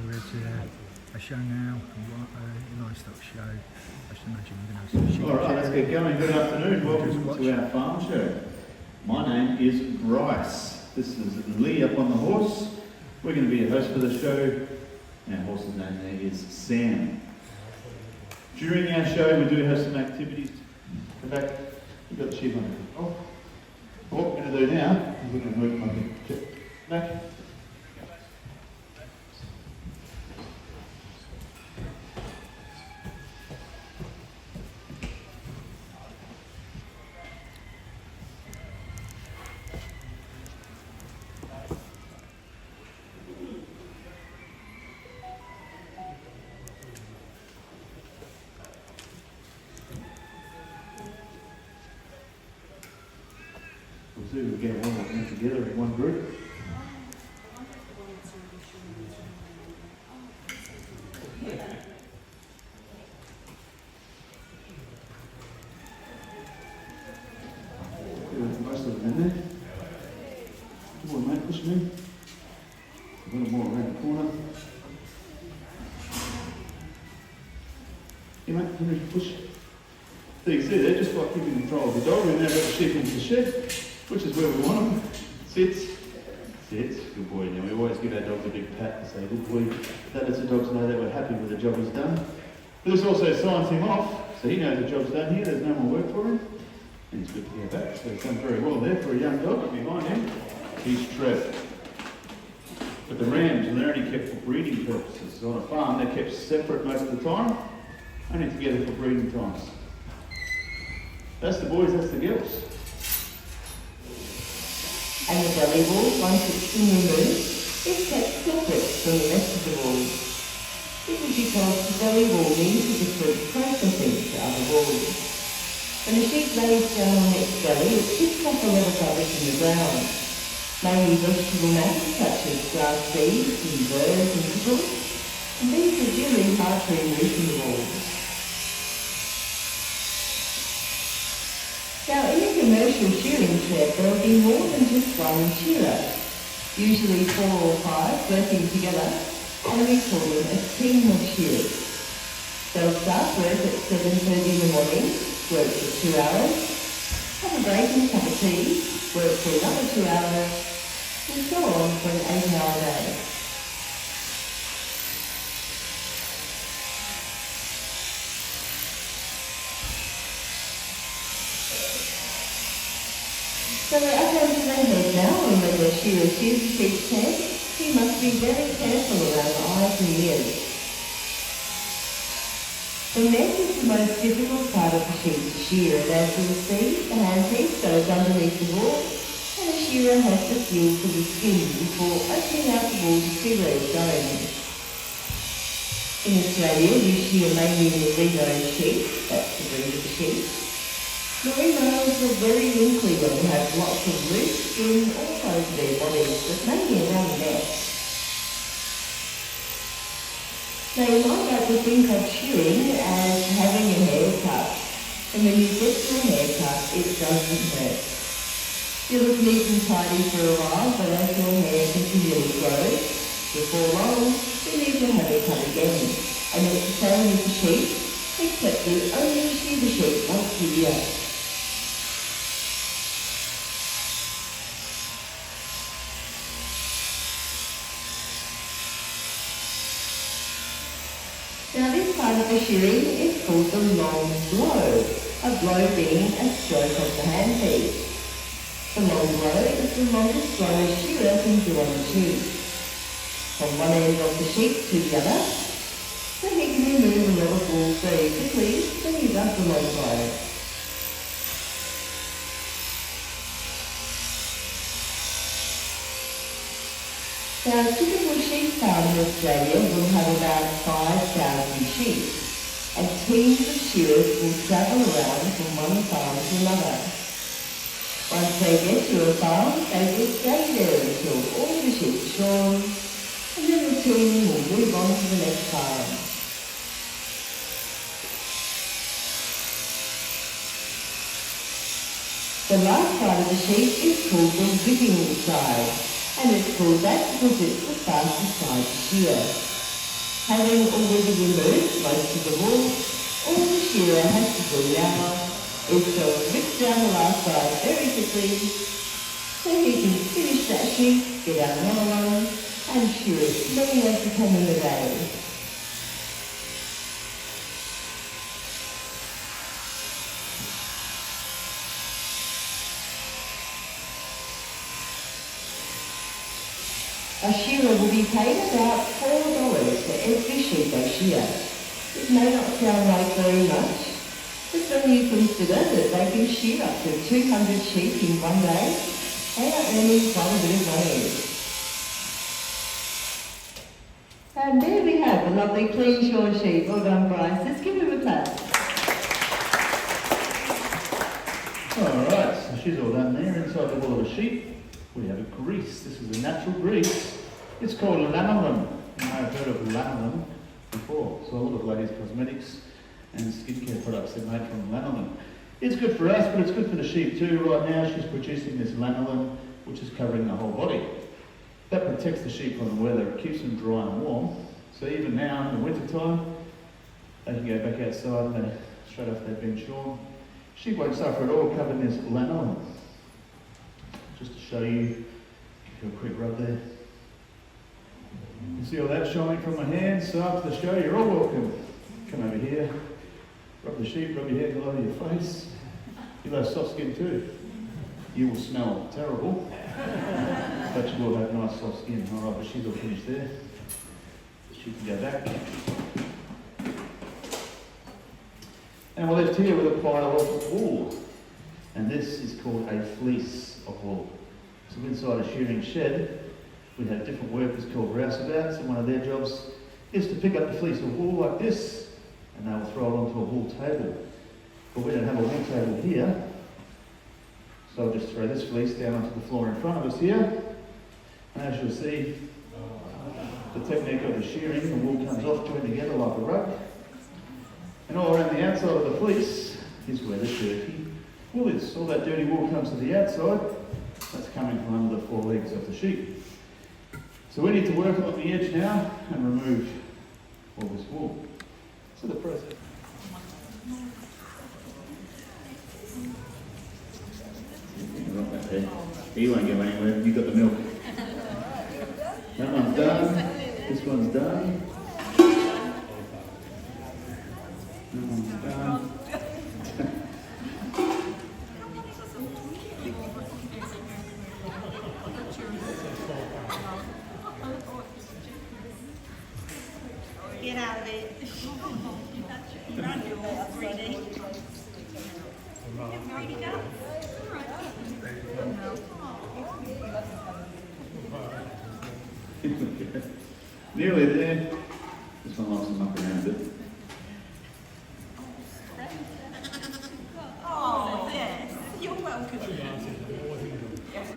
we're at a show now, a livestock show. I should imagine we're going to have some. All right, let's get going. Good afternoon. Welcome to our farm show. My name is Bryce. This is Lee up on the horse. We're going to be your host for the show. Our horse's name there is Sam. During our show, we do have some activities. Come back. You've got the sheep on. Oh, what we're going to do now is we're going to move my big back. We'll see if we can get one more thing together in one group. Most of them in there. Come on, mate, push me. A little more around the corner. Yeah, mate, come here, push. So you can see there, just by keeping control of the dog, we've now got the sheep into the shed, which is where we want them. Sits. Sits. Good boy. Now we always give our dogs a big pat to say, good boy. That lets the dogs know that we're happy with the job he's done. But this also signs him off, so he knows the job's done here, there's no more work for him. And he's good to get back, so he's done very well there for a young dog. Behind him, he's Trev. But the rams, they're only kept for breeding purposes. So on a farm, they're kept separate most of the time, only together for breeding times. That's the boys, that's the girls. And the belly wall, once it's been removed, is kept separate from the rest of the walls. This is because the belly wall needs a different processing to other walls. When a sheep lays down on its belly, it picks up a lot of rubbish in the ground, mainly vegetable matter such as grass seeds and birds and nibbles, and these are really hard to remove from the walls. Now, in a commercial shearing shed, there will be more than just one shearer, usually 4 or 5 working together, and we call them a team of shearers. They'll start work at 7:30 in the morning, work for 2 hours, have a break and a cup of tea, work for another 2 hours, and so on for an 8-hour day. So we're up onto the head now, and when the shearer shears the sheep's head, he must be very careful around the eyes and ears. The neck is the most difficult part of the sheep to shear, and as you will see, the handpiece goes underneath the wool, and the shearer has to feel for the skin before opening out the wool to see where it's going. In Australia, we shear mainly merino sheep, that's the breed of the sheep. Merinos are very wrinkly and have lots of loose skin all over their bodies, but mainly around the neck. Now you might like to think of shearing as having a haircut, and when you get to a haircut, it doesn't hurt. You look neat and tidy for a while, but as your hair continually grows, before long, you need to have it cut again. And it's the same with the sheep, except you only shear the sheep once a year. Now this part of the shearing is called the long blow, a blow being a stroke of the handpiece. The long blow is the longest blow a shearer can do on the sheep. From one end of the sheep to the other, so he can remove a lot of wool very quickly when he does the long blow. Now, a typical sheep farm in Australia will have about 5,000 sheep, and teams of shearers will travel around from one farm to another. Once they get to a farm, they will stay there until all the sheep are shorn, and then the team will move on to the next farm. The last part of the sheep is called the whipping side, and it's called that because it's the fastest side to shear. Having already removed most of the wool, all the shearer has to do now is to rip down the last side very quickly so he can finish that sheep, get out another one and shear as many as he can in the day. A shearer will be paid about $4 for every sheep they shear. It may not sound like very much, but when you consider that they can shear up to 200 sheep in one day, they are earning quite a bit of money. And there we have a lovely clean shorn sheep. Well done, Bryce. Let's give him a clap. Alright, so she's all done there. Inside the wool of a sheep, we have a grease. This is a natural grease. It's called lanolin. You may have heard of lanolin before. So a lot of ladies' cosmetics and skincare products are made from lanolin. It's good for us, but it's good for the sheep too. Right now she's producing this lanolin, which is covering the whole body. That protects the sheep from the weather. It keeps them dry and warm. So even now in the winter time, they can go back outside and straight after they've been shorn. Sheep won't suffer at all covered in this lanolin. Just to show you, give you a quick rub there. You see all that showing from my hands, so after the show you're all welcome. Come over here, rub the sheep, rub your head all over your face. You'll have soft skin too. You will smell terrible, but you will have nice soft skin. Alright, but she's all finished there. She can go back. And we're left here with a pile of wool. And this is called a fleece of wool. So inside a shearing shed, we have different workers called rouseabouts, and one of their jobs is to pick up the fleece of wool like this, and they will throw it onto a wool table. But we don't have a wool table here, so I'll just throw this fleece down onto the floor in front of us here. And as you'll see, the technique of the shearing, the wool comes off, joined together like a rug. And all around the outside of the fleece is where the dirty wool is. All that dirty wool comes to the outside. That's coming from under the forelegs of the sheep. So we need to work on the edge now and remove all this wool. So the process. Right back there. You won't go anywhere. You've got the milk. That one's done. This one's done. That one's done. Get out of it. Run your horse, ready. Ready to go? Nearly there. This one likes to muck around a bit.